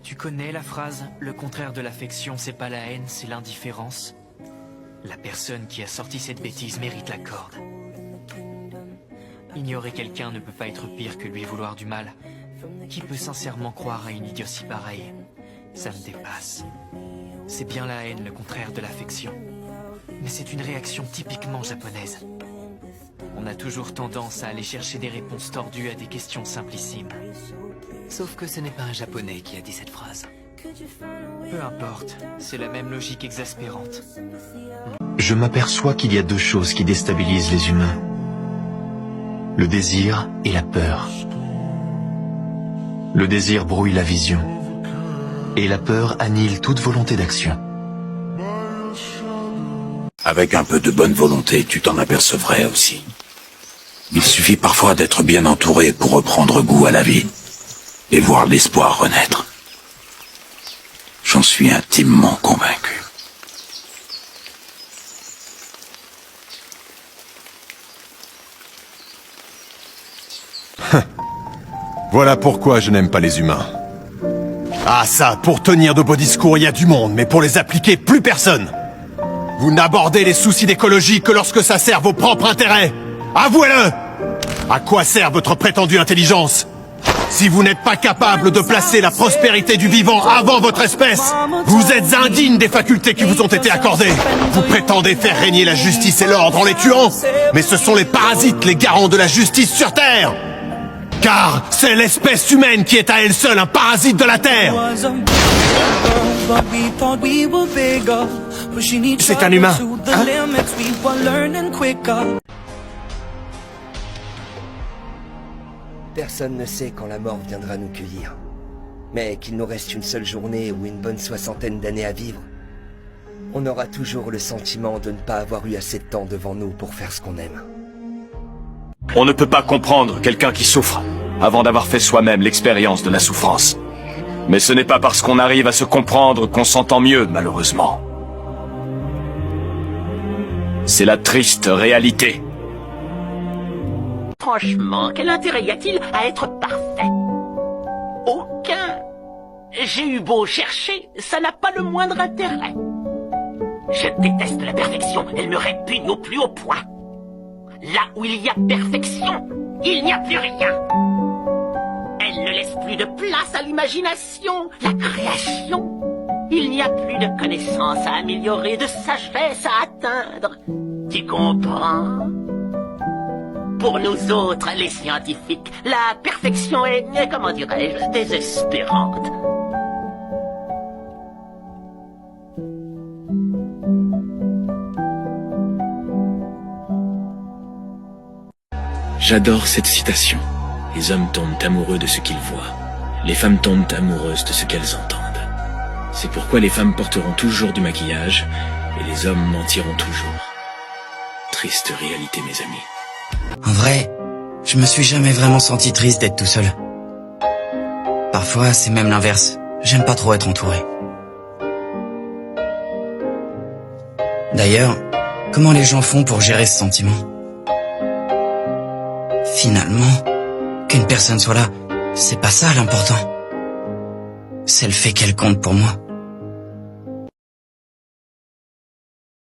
Tu connais la phrase « Le contraire de l'affection, c'est pas la haine, c'est l'indifférence ». La personne qui a sorti cette bêtise mérite la corde. Ignorer quelqu'un ne peut pas être pire que lui vouloir du mal. Qui peut sincèrement croire à une idiotie pareille? Ça me dépasse. C'est bien la haine, le contraire de l'affection. Mais c'est une réaction typiquement japonaise. On a toujours tendance à aller chercher des réponses tordues à des questions simplissimes. Sauf que ce n'est pas un japonais qui a dit cette phrase. Peu importe, c'est la même logique exaspérante. Je m'aperçois qu'il y a deux choses qui déstabilisent les humains. Le désir et la peur. Le désir brouille la vision. Et la peur annihile toute volonté d'action. Avec un peu de bonne volonté, tu t'en apercevrais aussi. Il suffit parfois d'être bien entouré pour reprendre goût à la vie et voir l'espoir renaître. J'en suis intimement convaincu. Voilà pourquoi je n'aime pas les humains. Ah ça, pour tenir de beaux discours, il y a du monde, mais pour les appliquer, plus personne. Vous n'abordez les soucis d'écologie que lorsque ça sert vos propres intérêts. Avouez-le! À quoi sert votre prétendue intelligence? Si vous n'êtes pas capable de placer la prospérité du vivant avant votre espèce, vous êtes indigne des facultés qui vous ont été accordées. Vous prétendez faire régner la justice et l'ordre en les tuant, mais ce sont les parasites les garants de la justice sur Terre. Car c'est l'espèce humaine qui est à elle seule un parasite de la Terre. C'est un humain, hein? Personne ne sait quand la mort viendra nous cueillir. Mais qu'il nous reste une seule journée ou une bonne 60aine d'années à vivre, on aura toujours le sentiment de ne pas avoir eu assez de temps devant nous pour faire ce qu'on aime. On ne peut pas comprendre quelqu'un qui souffre avant d'avoir fait soi-même l'expérience de la souffrance. Mais ce n'est pas parce qu'on arrive à se comprendre qu'on s'entend mieux, malheureusement. C'est la triste réalité. Franchement, quel intérêt y a-t-il à être parfait? Aucun. J'ai eu beau chercher, ça n'a pas le moindre intérêt. Je déteste la perfection, elle me répugne au plus haut point. Là où il y a perfection, il n'y a plus rien. Elle ne laisse plus de place à l'imagination, la création. Il n'y a plus de connaissances à améliorer, de sagesse à atteindre. Tu comprends? Pour nous autres, les scientifiques, la perfection est, comment dirais-je, désespérante. J'adore cette citation. Les hommes tombent amoureux de ce qu'ils voient. Les femmes tombent amoureuses de ce qu'elles entendent. C'est pourquoi les femmes porteront toujours du maquillage et les hommes mentiront toujours. Triste réalité, mes amis. En vrai, je me suis jamais vraiment senti triste d'être tout seul. Parfois, c'est même l'inverse. J'aime pas trop être entouré. D'ailleurs, comment les gens font pour gérer ce sentiment? Finalement, qu'une personne soit là, c'est pas ça l'important. C'est le fait qu'elle compte pour moi.